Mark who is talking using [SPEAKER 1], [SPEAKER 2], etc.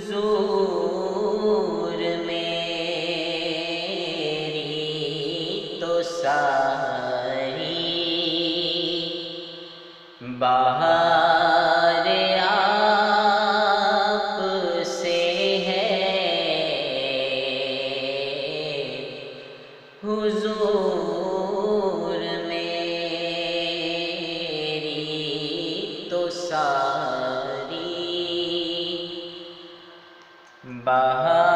[SPEAKER 1] हुजूर मेरी तो सारी बाहर आप से है। हुजूर मेरी तो सारी बाहर